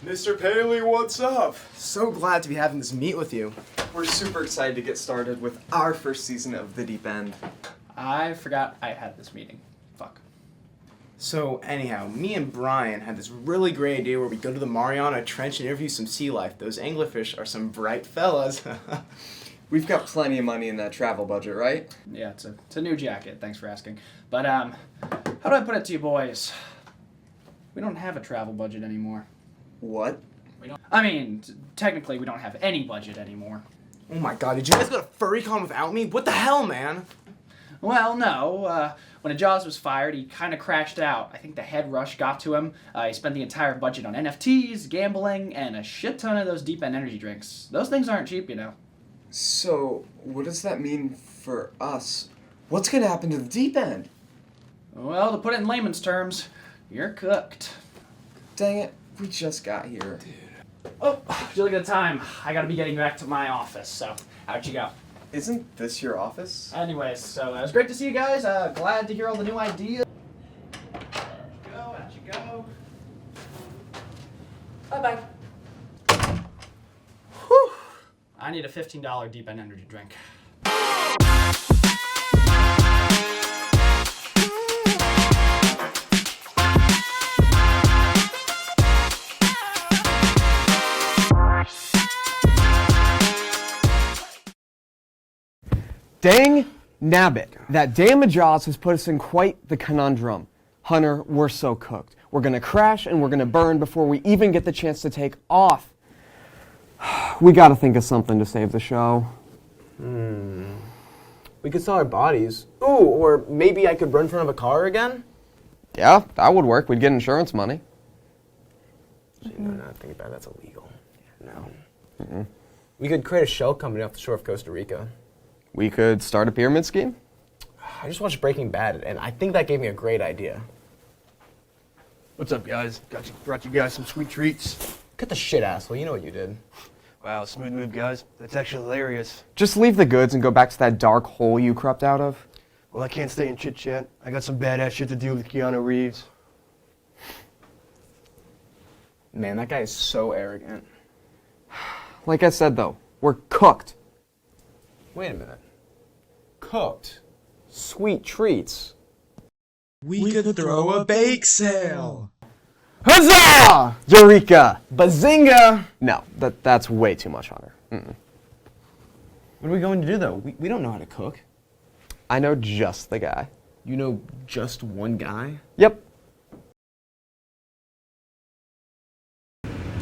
Mr. Paley, what's up? So glad to be having this meet with you. We're super excited to get started with our first season of The Deep End. I forgot I had this meeting. Fuck. So anyhow, me and Brian had this really great idea where we go to the Mariana Trench and interview some sea life. Those anglerfish are some bright fellas. We've got plenty of money in that travel budget, right? Yeah, it's a new jacket. Thanks for asking. But how do I put it to you boys? We don't have a travel budget anymore. What? I mean, technically we don't have any budget anymore. Oh my god, did you guys go to FurryCon without me? What the hell, man? Well, no. When Jaws was fired, he kind of crashed out. I think the head rush got to him. He spent the entire budget on NFTs, gambling, and a shit ton of those Deep End energy drinks. Those things aren't cheap, you know. So, what does that mean for us? What's gonna happen to the Deep End? Well, to put it in layman's terms, you're cooked. Dang it, we just got here. Oh, just look at the time. I gotta be getting back to my office, so out you go. Isn't this your office? Anyways, so it was great to see you guys. Glad to hear all the new ideas. Out you go. Bye-bye. Whew. I need a $15 Deep End energy drink. Dang nabbit, that damn Jaws has put us in quite the conundrum. Hunter, we're so cooked. We're gonna crash and we're gonna burn before we even get the chance to take off. We gotta think of something to save the show. We could sell our bodies. Ooh, or maybe I could run in front of a car again? Yeah, that would work. We'd get insurance money. No, no, think about it. That's illegal. No. We could create a shell company off the shore of Costa Rica. We could start a pyramid scheme? I just watched Breaking Bad, and I think that gave me a great idea. What's up, guys? Brought you guys some sweet treats. Cut the shit, asshole. You know what you did. Wow, smooth move, guys. That's actually hilarious. Just leave the goods and go back to that dark hole you crept out of. Well, I can't stay in chit-chat. I got some badass shit to do with Keanu Reeves. Man, that guy is so arrogant. Like I said, though, we're cooked. Wait a minute. Cooked? Sweet treats. We could throw a bake sale. Huzzah! Eureka! Bazinga! No, that's way too much, Hunter. What are we going to do, though? We don't know how to cook. I know just the guy. You know just one guy? Yep.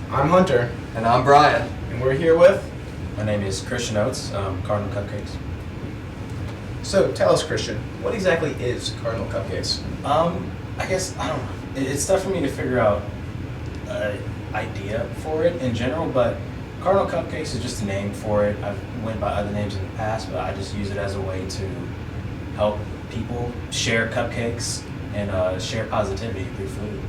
I'm Hunter. And I'm Brian. And we're here with... My name is Christian Oates, Cardinal Cupcakes. So, tell us, Christian, what exactly is Cardinal Cupcakes? I guess, I don't know. It's tough for me to figure out an idea for it in general, but Cardinal Cupcakes is just a name for it. I've went by other names in the past, but I just use it as a way to help people share cupcakes and share positivity through food.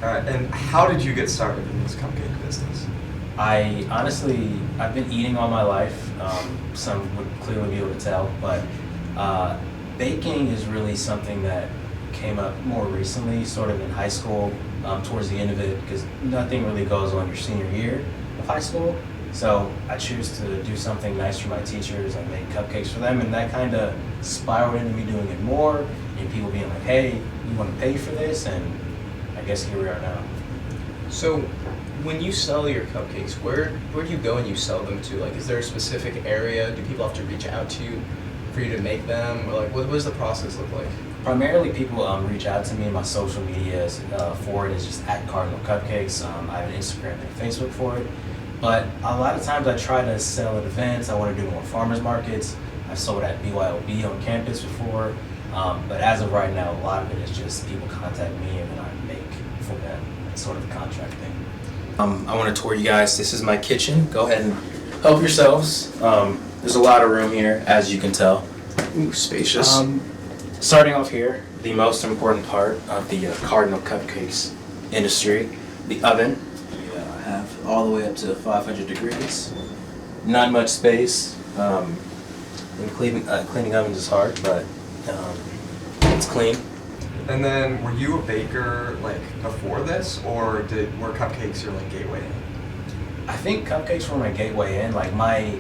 Alright, and how did you get started in this cupcake business? I've been eating all my life. Some would clearly be able to tell, but baking is really something that came up more recently, sort of in high school, towards the end of it, because nothing really goes on your senior year of high school. So I choose to do something nice for my teachers and make cupcakes for them, and that kind of spiraled into me doing it more, and people being like, hey, you want to pay for this? And I guess here we are now. So, when you sell your cupcakes, where do you go and you sell them to? Like, is there a specific area? Do people have to reach out to you for you to make them? Or like, what does the process look like? Primarily, people reach out to me. My social media for it is just at Cardinal Cupcakes. I have an Instagram and a Facebook for it. But a lot of times I try to sell at events. I want to do more farmers markets. I've sold at BYOB on campus before. But as of right now, a lot of it is just people contact me and then I make for them. It's sort of a contract thing. I want to tour you guys. This is my kitchen. Go ahead and help yourselves. There's a lot of room here, as you can tell. Ooh, spacious. Starting off here, the most important part of the Cardinal Cupcakes industry, the oven. You have all the way up to 500 degrees. Not much space. And cleaning ovens is hard, but it's clean. And then, were you a baker like before this, or were cupcakes your like gateway in? I think cupcakes were my gateway in. Like my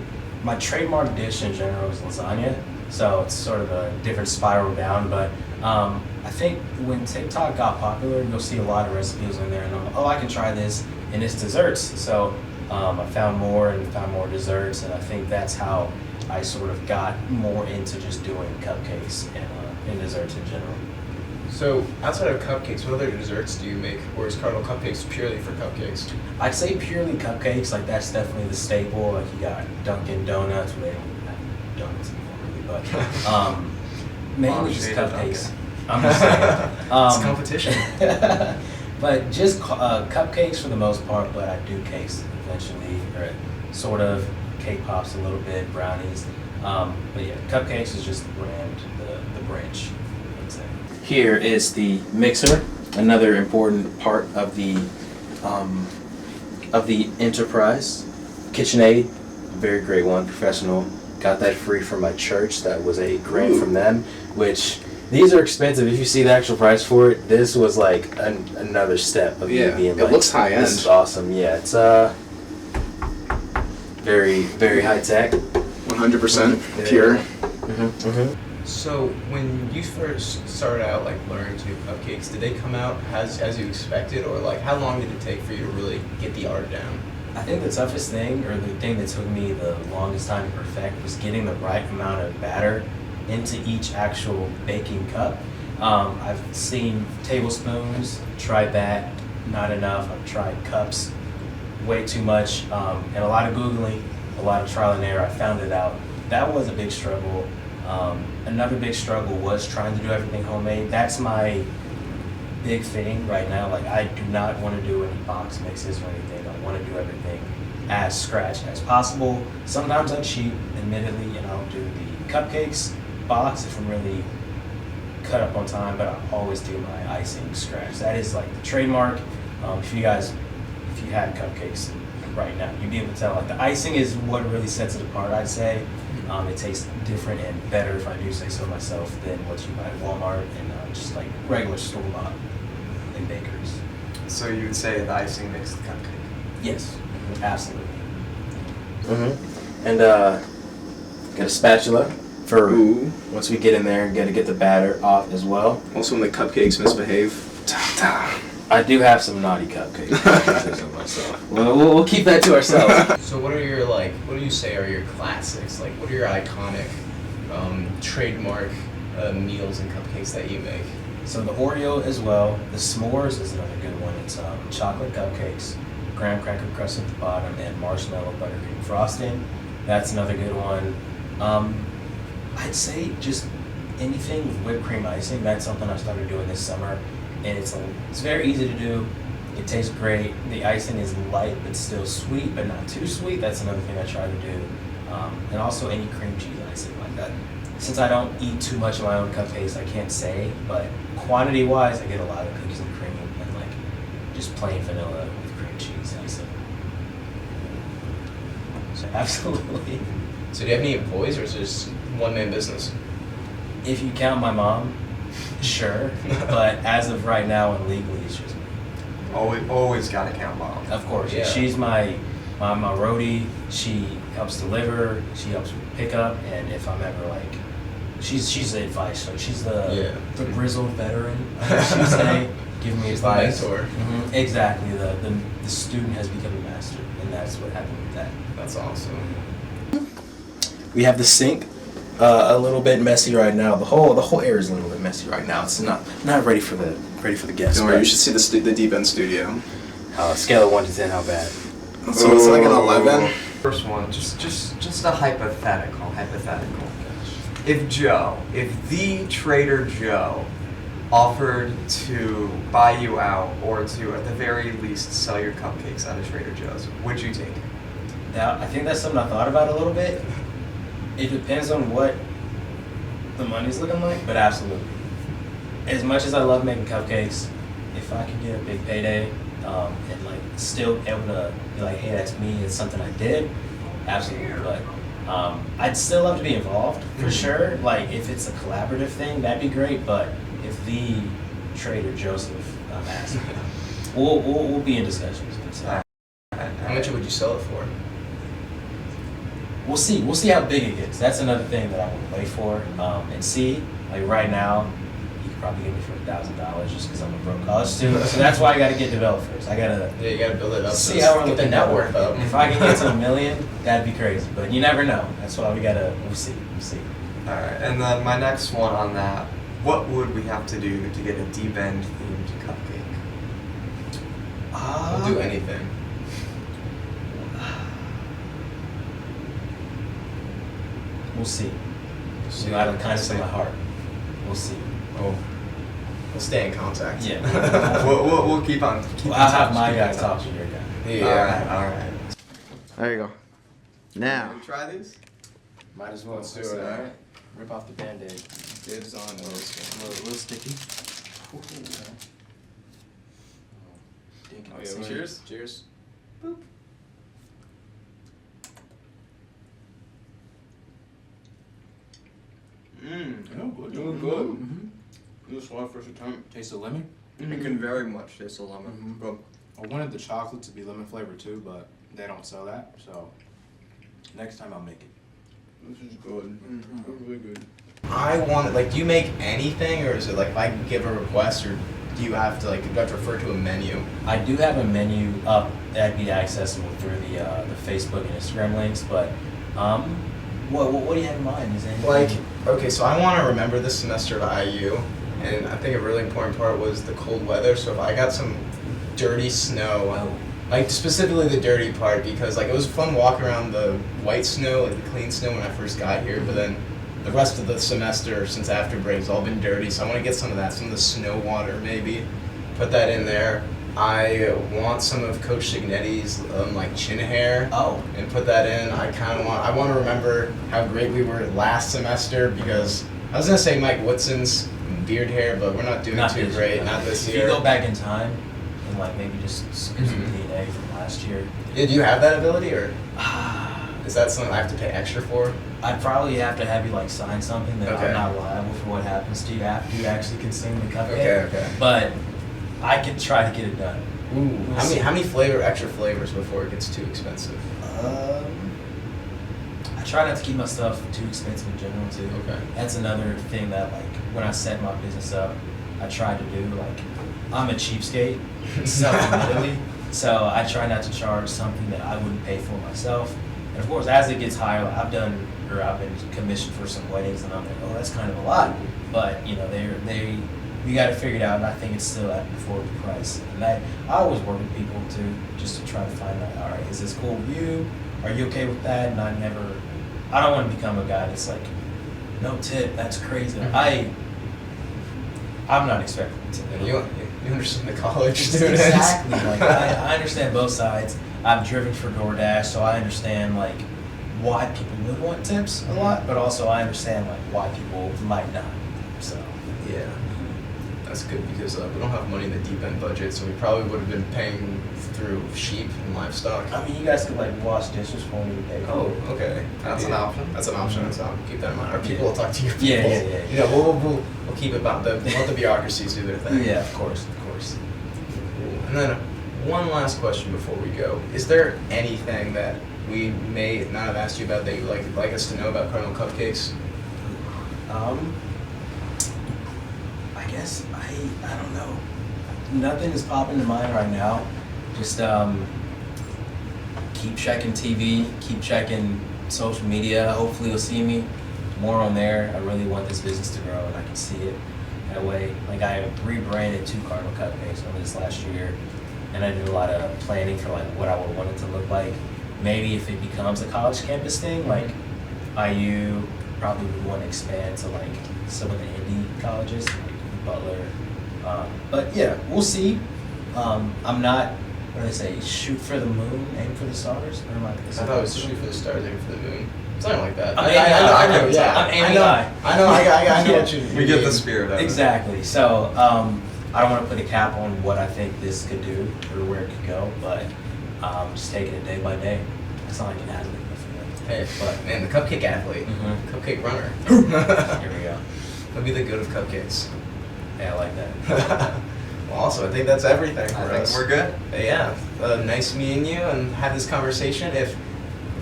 trademark dish in general is lasagna, so it's sort of a different spiral down. But I think when TikTok got popular, you'll see a lot of recipes in there, and I can try this, and it's desserts. So I found more desserts, and I think that's how I sort of got more into just doing cupcakes and desserts in general. So outside of cupcakes, what other desserts do you make, or is Cardinal Cupcakes purely for cupcakes? I'd say purely cupcakes, like that's definitely the staple. Like you got Dunkin' Donuts, well, they don't have donuts anymore really, but mainly just cupcakes. I'm just saying. It's competition. But just cupcakes for the most part, but I do cakes eventually, or sort of cake pops a little bit, brownies. But yeah, cupcakes is just the brand, the branch, I'd say. Here is the mixer, another important part of the enterprise. KitchenAid, very great one, professional. Got that free from my church. That was a grant from them, which these are expensive. If you see the actual price for it, this was like another step of me being like, it looks high end. This is awesome. Yeah, it's very, very high tech. 100% pure. So when you first started out like learning to do cupcakes, did they come out as you expected, or like how long did it take for you to really get the art down? I think the toughest thing, or the thing that took me the longest time to perfect, was getting the right amount of batter into each actual baking cup. I've seen tablespoons, tried that, not enough. I've tried cups, way too much, and a lot of Googling, a lot of trial and error. I found it out. That was a big struggle. Another big struggle was trying to do everything homemade. That's my big thing right now. Like, I do not want to do any box mixes or anything. I want to do everything as scratch as possible. Sometimes I cheat, admittedly, and I'll do the cupcakes box if I'm really cut up on time, but I always do my icing scratch. That is like the trademark. If you had cupcakes right now, you'd be able to tell, like, the icing is what really sets it apart, I'd say. It tastes different and better, if I do say so myself, than what you buy at Walmart and just like regular store-bought in bakeries. So you would say the icing makes the cupcake? Yes, absolutely. And got a spatula for once we get in there and gotta get the batter off as well. Also, when the cupcakes misbehave. I do have some naughty cupcakes. myself. We'll keep that to ourselves. So what do you say are your classics? Like, what are your iconic trademark meals and cupcakes that you make? So the Oreo as well. The s'mores is another good one. It's chocolate cupcakes, graham cracker crust at the bottom, and marshmallow buttercream frosting. That's another good one. I'd say just anything with whipped cream icing. That's something I started doing this summer, and it's very easy to do. It tastes great. The icing is light but still sweet, but not too sweet. That's another thing I try to do. And also any cream cheese icing like that. Since I don't eat too much of my own cupcakes, I can't say, but quantity-wise, I get a lot of cookies and cream and like just plain vanilla with cream cheese icing. So absolutely. So do you have any employees, or is it just one-man business? If you count my mom, sure. But as of right now and legally, it's just me. Always gotta count mom. Of course, Yeah. she's my roadie. She helps deliver. She helps pick up, and if I'm ever like, she's the advice. So she's the grizzled veteran, I guess you'd say, giving me She's the advice. mentor. Exactly. The student has become a master, and that's what happened with that. That's awesome. We have the sink. A little bit messy right now. The whole area is a little bit messy right now. It's not ready for the guests. Don't worry, you should see the deep end studio. Scale of 1 to 10, how bad? So it's like an 11. First one, just a hypothetical. If the Trader Joe offered to buy you out, or to at the very least sell your cupcakes at a Trader Joe's, would you take it? Now, I think that's something I thought about a little bit. It depends on what the money's looking like, but absolutely. As much as I love making cupcakes, if I could get a big payday and like still able to be like, hey, that's me, it's something I did, absolutely. But I'd still love to be involved for sure. Like if it's a collaborative thing, that'd be great. But if the Trader Joseph asked me. We'll be in discussions. So. How much would you sell it for? We'll see. We'll see how big it gets. That's another thing that I would wait for and see. Like right now, you could probably get me for $1,000 just because I'm a broke college student. So that's why I got to get developed first. I gotta Yeah, you gotta build it up. see how we're get the looking net at worth up. If I can get to $1 million, that'd be crazy. But you never know. That's why we'll see. We'll see. All right, and then my next one on that, what would we have to do to get a Deep End themed cupcake? I'll do anything. We'll see. See. You have a kindness See. in my heart. We'll see. Oh, we'll stay in contact. Yeah. We'll keep on. Well, I'll have my guy talk to your guy. Yeah. All right. There you go. Now. Can we try these? Might as well. Let's do it, alright? Rip off the band-aid. Dibs on those. A little sticky. Oh, yeah, cheers. Cheers. Oh, good. Oh, good. Mm-hmm. This is my first time. Taste of lemon. It can very much taste a lemon. Bro, I wanted the chocolate to be lemon flavored too, but they don't sell that. So next time I'll make it. This is good. It's really good. I want like, do you make anything, or is it like if I give a request, or do you have to like, do you have to refer to a menu? I do have a menu up that'd be accessible through the Facebook and Instagram links, but what do you have in mind? Is anything Like, okay, so I want to remember this semester at IU, and I think a really important part was the cold weather. So if I got some dirty snow, like specifically the dirty part, because like it was fun walking around the white snow, like the clean snow when I first got here, but then the rest of the semester since after break has all been dirty. So I want to get some of that, some of the snow water maybe, put that in there. I want some of Coach Signetti's like chin hair. Oh. And put that in. I want to remember how great we were last semester, because I was gonna say Mike Woodson's beard hair, but we're not doing too this great. year. Not this If year. you go back in time and like maybe just skip some DNA from last year, Yeah, do you have that ability, or is that something I have to pay extra for? I'd probably have to have you like sign something that Okay. I'm not liable for what happens to you after you actually consume the cupcake. Okay. But I could try to get it done. Ooh. How many extra flavors before it gets too expensive? I try not to keep my stuff too expensive in general too. Okay. That's another thing that like when I set my business up, I try to do. Like I'm a cheapskate, self-admittedly, so I try not to charge something that I wouldn't pay for myself. And of course, as it gets higher, like, I've been commissioned for some weddings, and I'm like, oh, that's kind of a lot. But you know, we got to figure it out, and I think it's still at an affordable price. And I always work with people just to try to find out, all right, is this cool with you? Are you okay with that? And I don't want to become a guy that's like, no tip, that's crazy. I'm not expecting a tip. And you understand the college students. Exactly. Like I understand both sides. I've driven for DoorDash, so I understand like why people would want tips a lot, but also I understand like why people might not. So Yeah, that's good, because we don't have money in the deep end budget, so we probably would have been paying through sheep and livestock. I mean, you guys could like wash dishes for me to pay. Oh, okay. That's an option. That's an option. Keep that in mind. Our people will talk to your people. Yeah. You know, we'll keep it about let the bureaucracies do their thing. Yeah, of course. Cool. And then one last question before we go: is there anything that we may not have asked you about that you'd like us to know about Cardinal Cupcakes? I guess I don't know. Nothing is popping to mind right now. Just keep checking TV, keep checking social media. Hopefully you'll see me more on there. I really want this business to grow, and I can see it that way. Like I rebranded 2 Cardinal Cupcakes over this last year, and I did a lot of planning for like what I would want it to look like. Maybe if it becomes a college campus thing, like IU probably would want to expand to like some of the indie colleges, like Butler. But yeah, we'll see. I'm not, what do they say, shoot for the moon, aim for the stars? Or am I I thought it was shoot for the stars, aim for the moon. Something like that. I'm aiming high. I know. Yeah, I'm aiming I know. I know Yeah. what you. We get the spirit of it. Exactly. So I don't want to put a cap on what I think this could do or where it could go, but just taking it day by day. That's not like an athlete. Hey, but man, the cupcake athlete, Mhm. cupcake runner. Here we go. He'll be the good of cupcakes. Yeah, I like that. Well, also, I think that's everything for I think us. we're good. But yeah, nice meeting you and have this conversation. If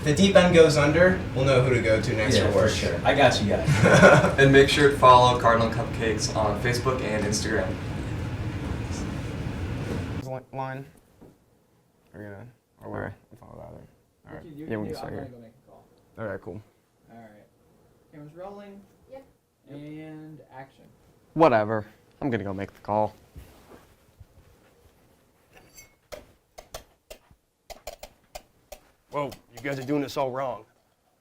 the deep end goes under, we'll know who to go to next Yeah, for for work. sure. I got you guys. And make sure to follow Cardinal Cupcakes on Facebook and Instagram. Line. Are you gonna? Or where? Follow that. All right. Yeah, we can start here. Go make a call. All right, cool. All right. Camera's rolling. Yep. And action. Whatever. I'm gonna go make the call. Whoa, you guys are doing this all wrong.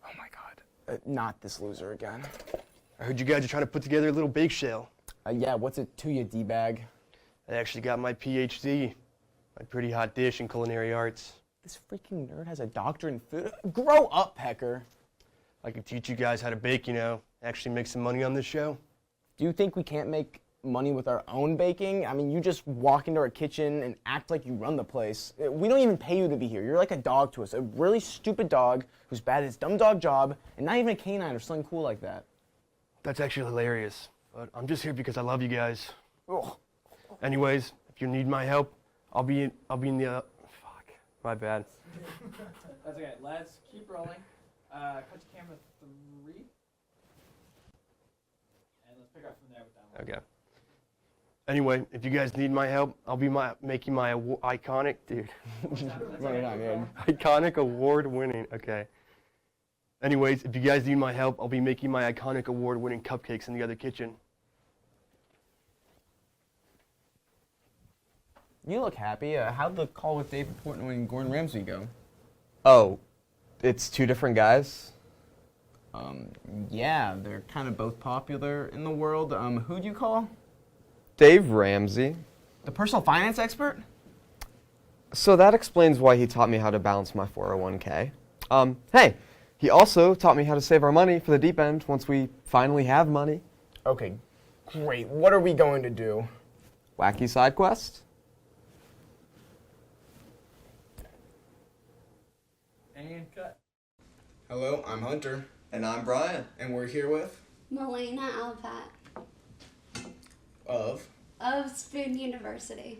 Oh my god. Not this loser again. I heard you guys are trying to put together a little bake sale. Yeah, what's it to you, D-bag? I actually got my PhD, my pretty hot dish in culinary arts. This freaking nerd has a doctorate in food. Grow up, Pecker. I could teach you guys how to bake, you know, actually make some money on this show. Do you think we can't make money with our own baking? I mean, you just walk into our kitchen and act like you run the place. We don't even pay you to be here. You're like a dog to us, a really stupid dog who's bad at his dumb dog job, and not even a canine or something cool like that. That's actually hilarious, but I'm just here because I love you guys. Ugh. Anyways, if you need my help, I'll be in the, fuck, my bad. That's okay. Let's keep rolling. Cut to camera 3. And let's pick up from there with that one. Okay. Anyway, if you guys need my help, I'll be making my iconic, dude. Run it on, man. Iconic award-winning, okay. Anyways, if you guys need my help, I'll be making my iconic award-winning cupcakes in the other kitchen. You look happy. How'd the call with David Portnoy and Gordon Ramsay go? Oh, it's two different guys? Yeah, they're kind of both popular in the world. Who'd you call? Dave Ramsey. The personal finance expert? So that explains why he taught me how to balance my 401k. Hey, he also taught me how to save our money for the deep end once we finally have money. Okay, great. What are we going to do? Wacky side quest? And cut. Hello, I'm Hunter, And I'm Brian. and we're here with Melena Alpat of. of Spoon University.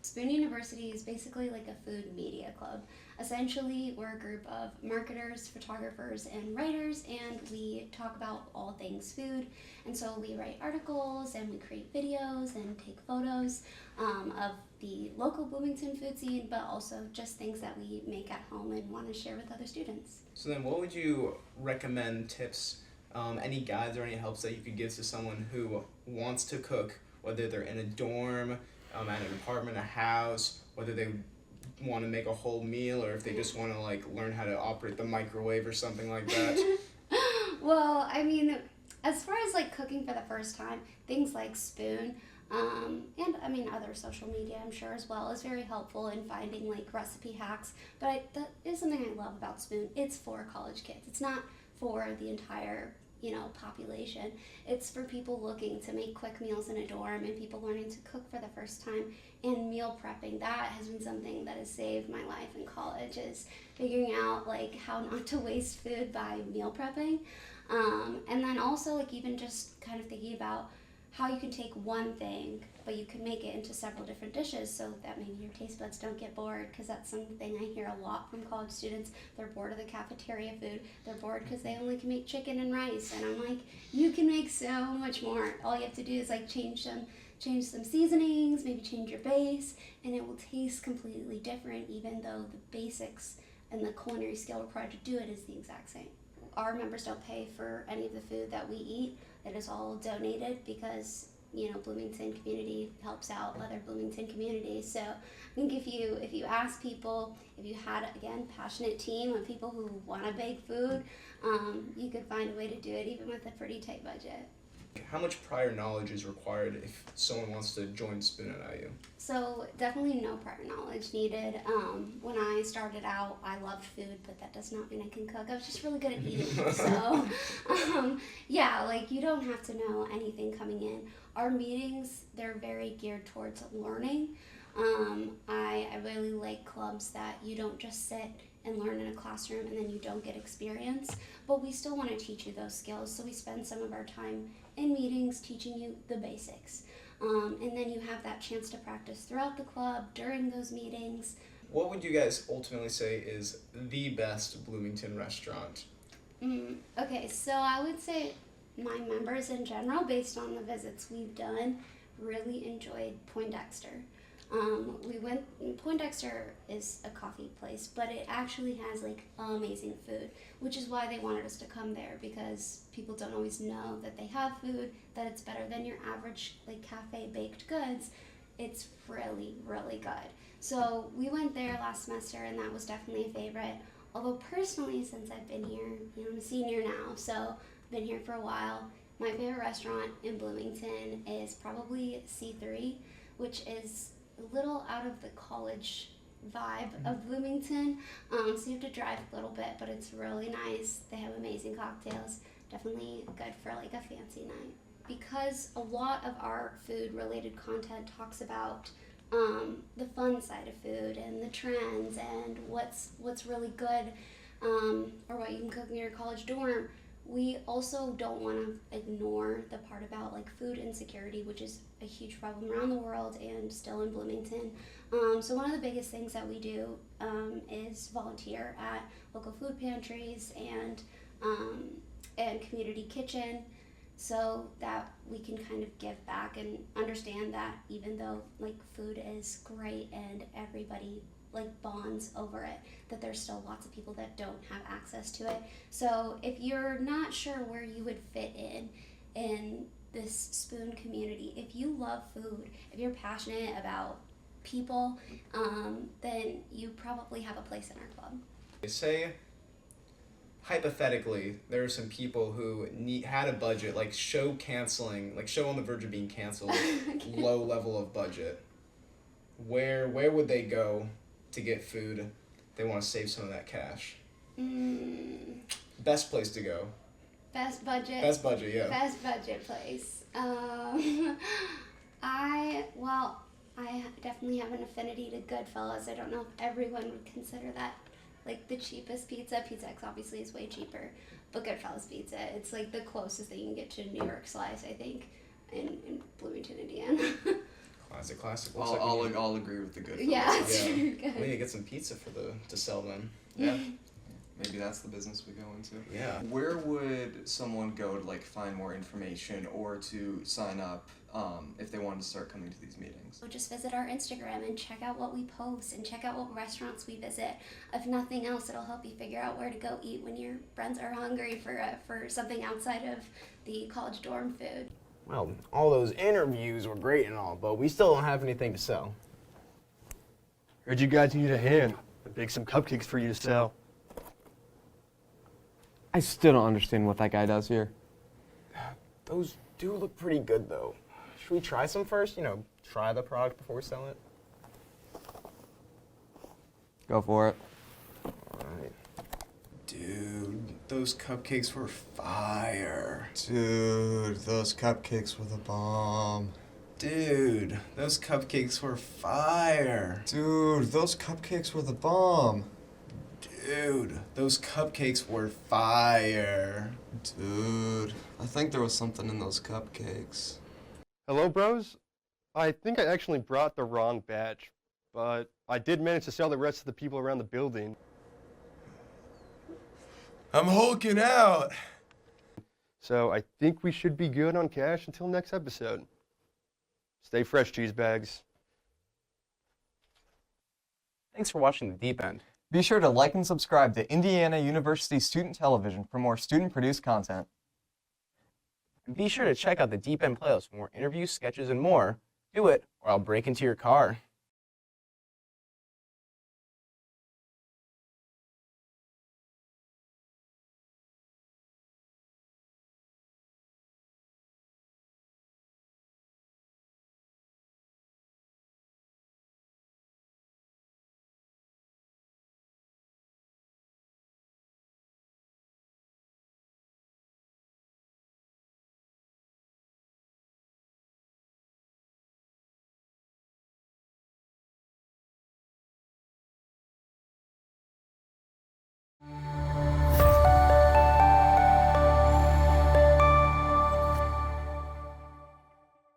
Spoon University is basically like a food media club. Essentially, we're a group of marketers, photographers, and writers, and we talk about all things food. And so we write articles, and we create videos, and take photos of the local Bloomington food scene, but also just things that we make at home and want to share with other students. So then what would you recommend tips, any guides or any helps that you could give to someone who wants to cook, whether they're in a dorm, at an apartment, a house, whether they want to make a whole meal or if they just want to like learn how to operate the microwave or something like that? Well, I mean, as far as like cooking for the first time, things like Spoon, and I mean other social media I'm sure as well is very helpful in finding like recipe hacks. But that is something I love about Spoon. It's for college kids. It's not for the entire population. It's for people looking to make quick meals in a dorm and people learning to cook for the first time, and meal prepping. That has been something that has saved my life in college, is figuring out like how not to waste food by meal prepping. And then also like even just kind of thinking about how you can take one thing, but you can make it into several different dishes so that maybe your taste buds don't get bored, because that's something I hear a lot from college students. They're bored of the cafeteria food. They're bored because they only can make chicken and rice. And I'm like, you can make so much more. All you have to do is like change some seasonings, maybe change your base, and it will taste completely different, even though the basics and the culinary skill required to do it is the exact same. Our members don't pay for any of the food that we eat. It is all donated because Bloomington community helps out other Bloomington communities. So I think if you ask people, if you had again passionate team of people who want to bake food, you could find a way to do it even with a pretty tight budget. How much prior knowledge is required if someone wants to join Spoon at IU? So definitely no prior knowledge needed. When I started out, I loved food, but that does not mean I can cook. I was just really good at eating. So yeah, like you don't have to know anything coming in. Our meetings, they're very geared towards learning. I really like clubs that you don't just sit and learn in a classroom and then you don't get experience, but we still want to teach you those skills. So we spend some of our time in meetings teaching you the basics. And then you have that chance to practice throughout the club during those meetings. What would you guys ultimately say is the best Bloomington restaurant? Okay, so I would say my members in general, based on the visits we've done, really enjoyed Poindexter. Poindexter is a coffee place, but it actually has like amazing food, which is why they wanted us to come there, because people don't always know that they have food, that it's better than your average like cafe baked goods. It's really, really good. So we went there last semester, and that was definitely a favorite. Although personally, since I've been here, I'm a senior now, so I've been here for a while. My favorite restaurant in Bloomington is probably C3, which is a little out of the college vibe of Bloomington. So you have to drive a little bit, but it's really nice. They have amazing cocktails. Definitely good for like a fancy night. Because a lot of our food-related content talks about the fun side of food and the trends and what's really good, or what you can cook in your college dorm. We also don't want to ignore the part about like food insecurity, which is a huge problem around the world and still in Bloomington. So one of the biggest things that we do is volunteer at local food pantries and community kitchen, so that we can kind of give back and understand that even though like food is great and everybody like bonds over it, that there's still lots of people that don't have access to it. So if you're not sure where you would fit in this Spoon community, if you love food, if you're passionate about people, then you probably have a place in our club. Say, hypothetically, there are some people who had a budget, like show on the verge of being canceled, low level of budget. Where would they go to get food? They want to save some of that cash. Best place to go. Best budget, yeah. Best budget place. I definitely have an affinity to Goodfellas. I don't know if everyone would consider that like the cheapest pizza. Pizza X obviously is way cheaper, but Goodfellas pizza, it's like the closest that you can get to New York slice, I think, in Bloomington, Indiana. Classic. I'll agree with the Goodfellas. Yeah, it's very good. We need to get some pizza to sell them. Yeah. Maybe that's the business we go into. Yeah. Where would someone go to like find more information or to sign up if they wanted to start coming to these meetings? So just visit our Instagram and check out what we post and check out what restaurants we visit. If nothing else, it'll help you figure out where to go eat when your friends are hungry for something outside of the college dorm food. Well, all those interviews were great and all, but we still don't have anything to sell. Heard you guys need a hand. I'll bake some cupcakes for you to sell. I still don't understand what that guy does here. Those do look pretty good, though. Should we try some first? Try the product before we sell it? Go for it. All right. Dude, those cupcakes were fire. Dude, those cupcakes were the bomb. Dude, those cupcakes were fire. Dude, those cupcakes were the bomb. Dude, those cupcakes were fire. Dude, I think there was something in those cupcakes. Hello, bros? I think I actually brought the wrong batch, but I did manage to sell the rest of the people around the building. I'm hulking out. So I think we should be good on cash until next episode. Stay fresh, cheese bags. Thanks for watching The Deep End. Be sure to like and subscribe to Indiana University Student Television for more student-produced content. And be sure to check out the Deep End playlist for more interviews, sketches, and more. Do it, or I'll break into your car.